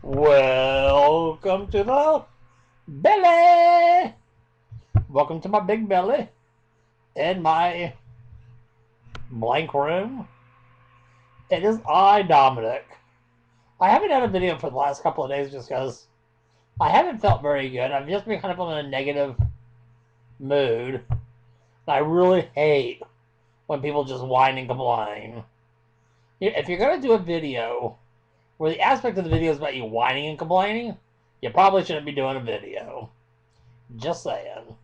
Welcome to the belly. Welcome to my big belly and my blank room. It is I, Dominic. I haven't had a video for the last couple of days just because I haven't felt very good. I've just been kind of in a negative mood. And I really hate when people just whine and complain. If you're going to do a video where the aspect of the video is about you whining and complaining, you probably shouldn't be doing a video. Just saying.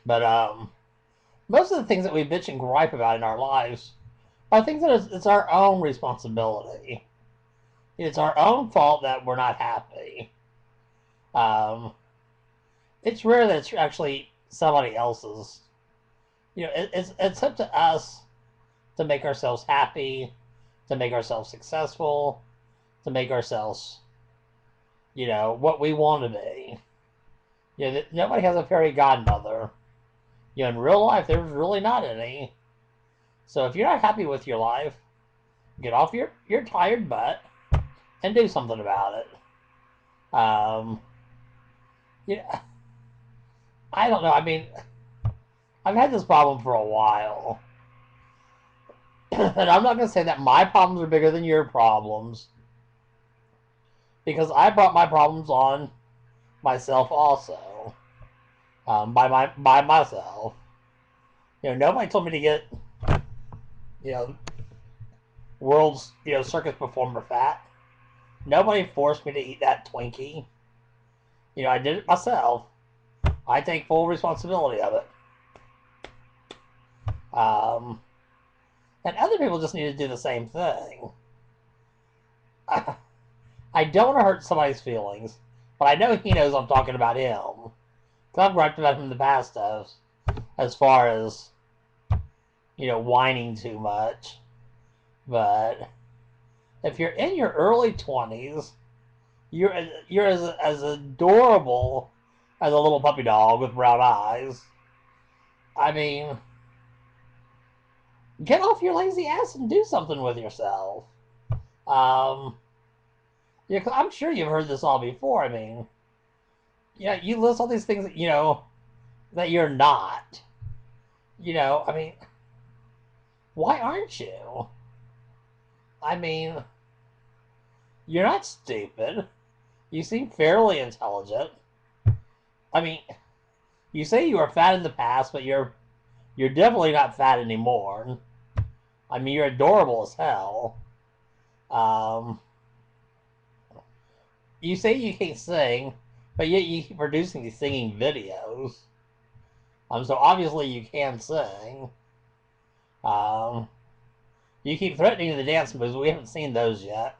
But most of the things that we bitch and gripe about in our lives are things that it's our own responsibility. It's our own fault that we're not happy. It's rare that it's actually somebody else's. It's up to us to make ourselves happy, to make ourselves successful, to make ourselves, what we want to be. Nobody has a fairy godmother. In real life, there's really not any. So if you're not happy with your life, get off your tired butt and do something about it. Yeah, I don't know. I mean, I've had this problem for a while. And I'm not going to say that my problems are bigger than your problems, because I brought my problems on myself also. By myself. Nobody told me to get, world's, circus performer fat. Nobody forced me to eat that Twinkie. I did it myself. I take full responsibility of it. And other people just need to do the same thing. I don't want to hurt somebody's feelings, but I know he knows I'm talking about him. Because I've griped about him in the past as far as, whining too much. But if you're in your early 20s, you're as adorable as a little puppy dog with brown eyes. I mean, get off your lazy ass and do something with yourself. I'm sure you've heard this all before. I mean, you list all these things that, that you're not. I mean, why aren't you? I mean, you're not stupid. You seem fairly intelligent. I mean, you say you were fat in the past, but you're definitely not fat anymore. I mean, you're adorable as hell. You say you can't sing, but yet you keep producing these singing videos. So obviously you can sing. You keep threatening the dance moves. We haven't seen those yet.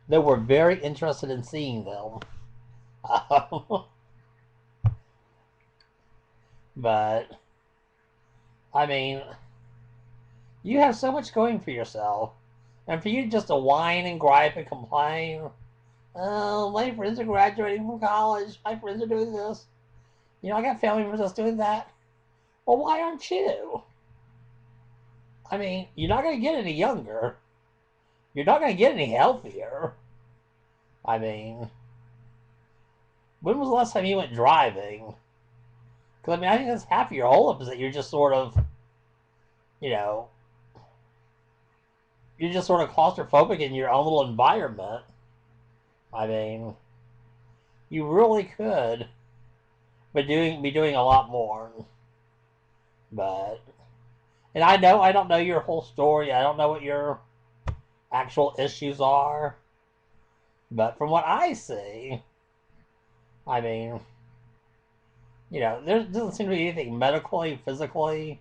Though we're very interested in seeing them. But, I mean, you have so much going for yourself. And for you just to whine and gripe and complain, oh, my friends are graduating from college, my friends are doing this. I got family members that's doing that. Well, why aren't you? I mean, you're not going to get any younger. You're not going to get any healthier. I mean, when was the last time you went driving? Because, I mean, I think that's half of your holdup is that you're just sort of, you're just sort of claustrophobic in your own little environment. I mean, you really could be doing a lot more. But, and I don't know your whole story. I don't know what your actual issues are. But from what I see, I mean, there doesn't seem to be anything medically, physically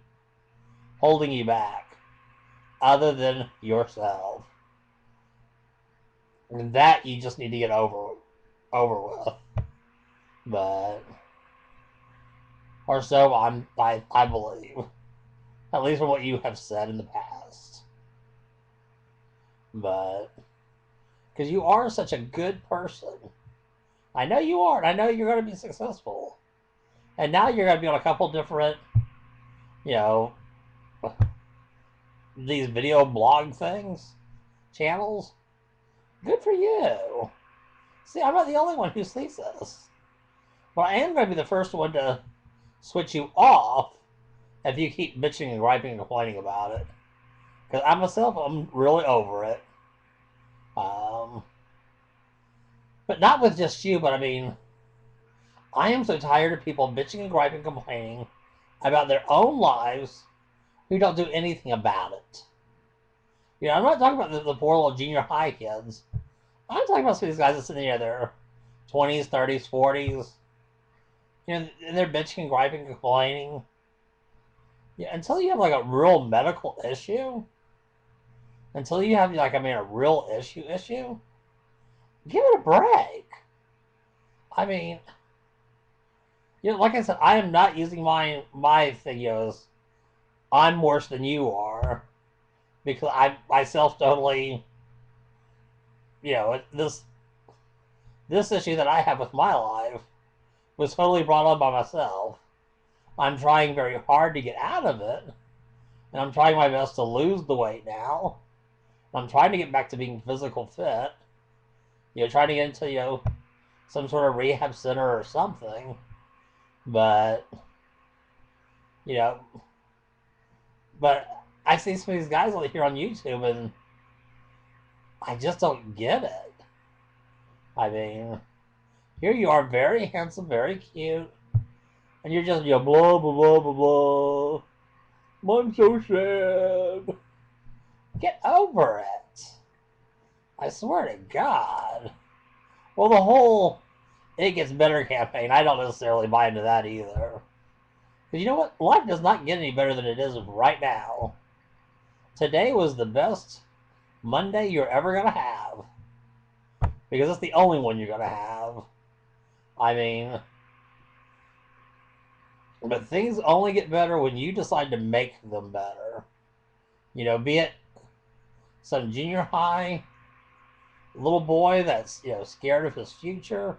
holding you back other than yourself. And that you just need to get over with. But, or so I believe. At least from what you have said in the past. But, because you are such a good person. I know you are, and I know you're going to be successful. And now you're going to be on a couple different, these video blog things, channels. Good for you. See, I'm not the only one who sees this. But I am going to be the first one to switch you off if you keep bitching and griping and complaining about it. Because I myself, I'm really over it. Um, but not with just you, but I mean, I am so tired of people bitching and griping and complaining about their own lives who don't do anything about it. You know, I'm not talking about the poor little junior high kids. I'm talking about some of these guys that sitting there, their 20s, 30s, 40s. You know, and they're bitching and griping and complaining. Yeah, until you have like a real medical issue, until you have like, I mean, a real issue, give it a break. I mean, you know, like I said, I am not using my thing as I'm worse than you are, because I myself totally, you know, this issue that I have with my life was totally brought on by myself. I'm trying very hard to get out of it, and I'm trying my best to lose the weight now. I'm trying to get back to being physical fit. You know, trying to get into, you know, some sort of rehab center or something. But, you know, but I see some of these guys out here on YouTube, and I just don't get it. I mean, here you are, very handsome, very cute, and you're just, you know, blah, blah, blah, blah, blah. I'm so sad. Get over it. I swear to God. Well, the whole "it gets better" campaign, I don't necessarily buy into that either. Because you know what? Life does not get any better than it is right now. Today was the best Monday you're ever going to have. Because it's the only one you're going to have. I mean, but things only get better when you decide to make them better. You know, be it some junior high little boy that's, you know, scared of his future,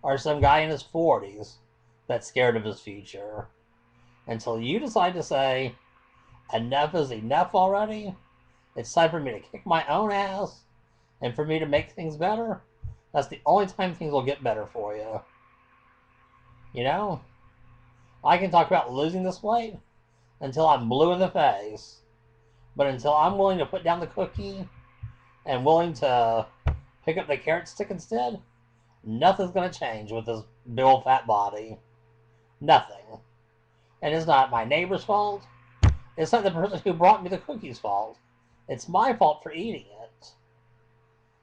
or some guy in his 40s that's scared of his future. Until you decide to say, enough is enough already, it's time for me to kick my own ass and for me to make things better, that's the only time things will get better for you. You know? I can talk about losing this weight until I'm blue in the face. But until I'm willing to put down the cookie and willing to pick up the carrot stick instead, nothing's going to change with this big old fat body. Nothing. And it's not my neighbor's fault. It's not the person who brought me the cookies' fault. It's my fault for eating it.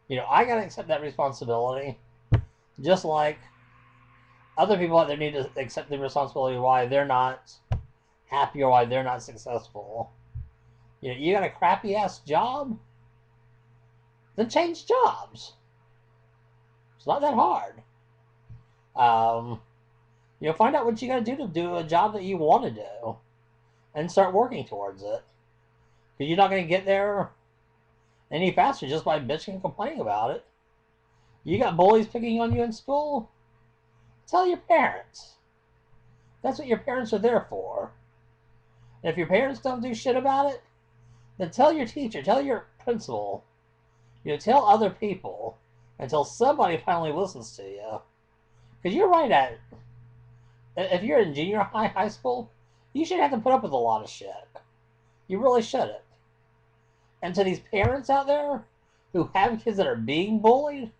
You know, I got to accept that responsibility. Just like other people out there need to accept the responsibility why they're not happy or why they're not successful. You know, you got a crappy ass job? Then change jobs. It's not that hard. You know, find out what you got to do a job that you want to do, and start working towards it. Because you're not going to get there any faster just by bitching and complaining about it. You got bullies picking on you in school? Tell your parents. That's what your parents are there for. And if your parents don't do shit about it, then tell your teacher, tell your principal, you know, tell other people until somebody finally listens to you. Because you're right at it. If you're in junior high, high school, you should have to put up with a lot of shit. You really shouldn't. And to these parents out there who have kids that are being bullied,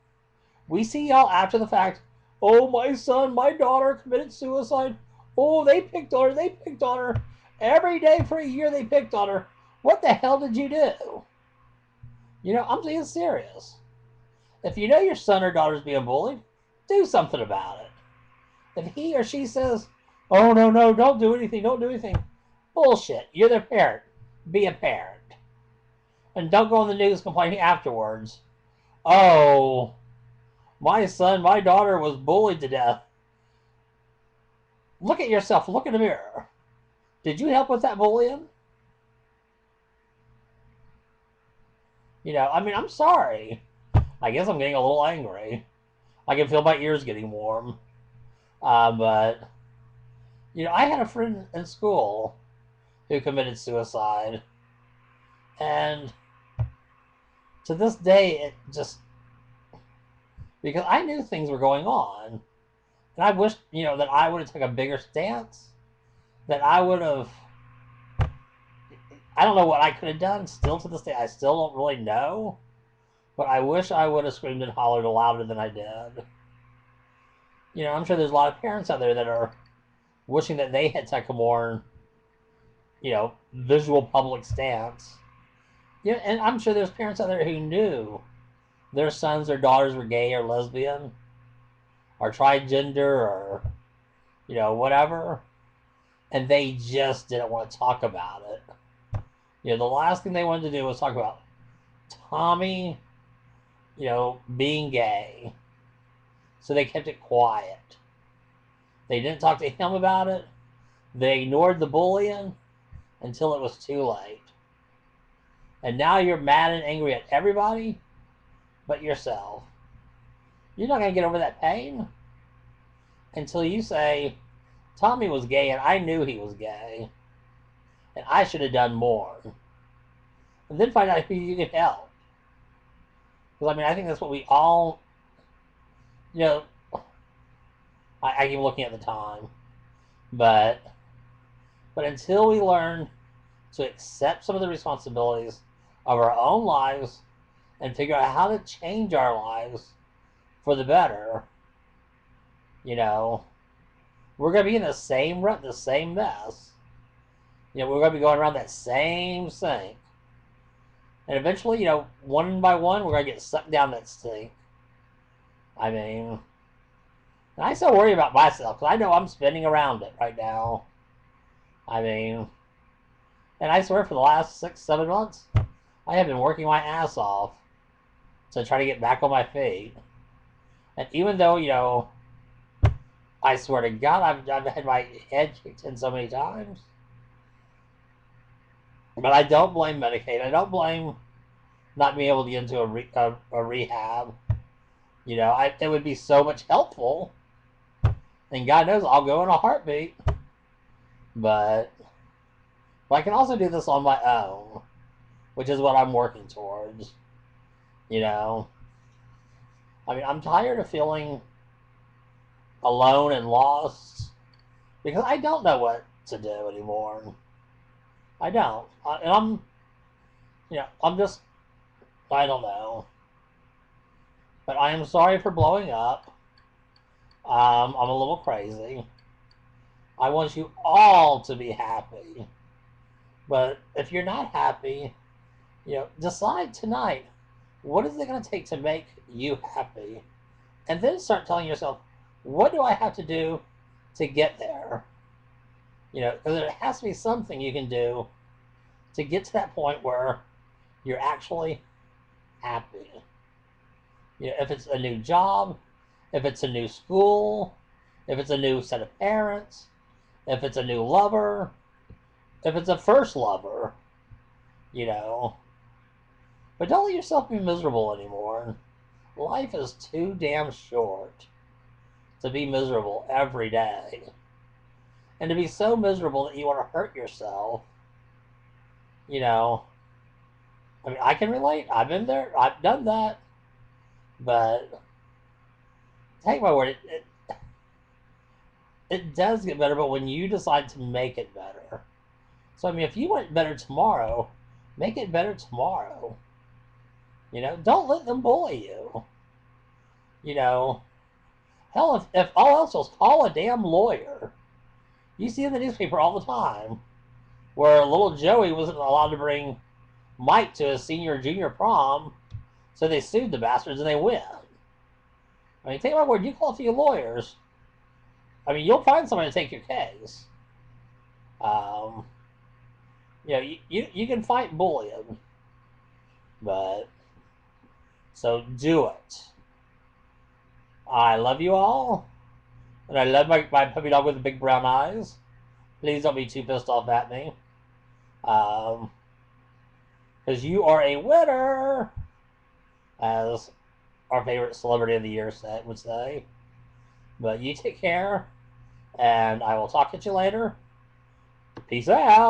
we see y'all after the fact. Oh, my son, my daughter committed suicide. Oh, they picked on her. They picked on her. Every day for a year they picked on her. What the hell did you do? You know, I'm being serious. If you know your son or daughter's being bullied, do something about it. If he or she says, oh, no, no, don't do anything, don't do anything. Bullshit. You're their parent. Be a parent. And don't go on the news complaining afterwards. Oh, my son, my daughter was bullied to death. Look at yourself. Look in the mirror. Did you help with that bullying? You know, I mean, I'm sorry. I guess I'm getting a little angry. I can feel my ears getting warm. But, you know, I had a friend in school who committed suicide. And to this day, it just, because I knew things were going on, and I wish that I would have took a bigger stance. That I would have. I don't know what I could have done. Still to this day, I still don't really know. But I wish I would have screamed and hollered louder than I did. I'm sure there's a lot of parents out there that are wishing that they had taken a more, visual public stance. And I'm sure there's parents out there who knew their sons or daughters were gay or lesbian or transgender or, whatever. And they just didn't want to talk about it. The last thing they wanted to do was talk about Tommy, being gay. So they kept it quiet. They didn't talk to him about it. They ignored the bullying until it was too late. And now you're mad and angry at everybody but yourself. You're not going to get over that pain until you say, Tommy was gay and I knew he was gay. And I should have done more. And then find out who you can help. Because, I think that's what we all, I keep looking at the time. But until we learn to accept some of the responsibilities of our own lives and figure out how to change our lives for the better, we're going to be in the same rut, the same mess. We're going to be going around that same sink. And eventually, one by one, we're going to get sucked down that sink. And I still worry about myself because I know I'm spinning around it right now. And I swear for the last 6-7 months, I have been working my ass off to try to get back on my feet. And even though, I swear to God, I've had my head kicked in so many times. But I don't blame Medicaid. I don't blame not being able to get into a rehab. It would be so much helpful. And God knows I'll go in a heartbeat. But I can also do this on my own, which is what I'm working towards. I'm tired of feeling alone and lost because I don't know what to do anymore. I don't. And I'm just, I don't know. But I am sorry for blowing up. I'm a little crazy. I want you all to be happy. But if you're not happy, decide tonight, what is it going to take to make you happy? And then start telling yourself, what do I have to do to get there? Because there has to be something you can do to get to that point where you're actually happy. If it's a new job, if it's a new school, if it's a new set of parents, if it's a new lover, if it's a first lover, But don't let yourself be miserable anymore. Life is too damn short to be miserable every day. And to be so miserable that you want to hurt yourself, I can relate. I've been there. I've done that. But take my word, it does get better, but when you decide to make it better. So, if you want it better tomorrow, make it better tomorrow. Don't let them bully you. Hell, if all else was, call a damn lawyer. You see in the newspaper all the time where little Joey wasn't allowed to bring Mike to his senior junior prom, so they sued the bastards and they win. Take my word, you call a few lawyers, you'll find somebody to take your case. You can fight bullying, but so do it. I love you all, and I love my puppy dog with the big brown eyes. Please don't be too pissed off at me, because you are a winner, as our favorite celebrity of the year would say. But you take care, and I will talk to you later. Peace out.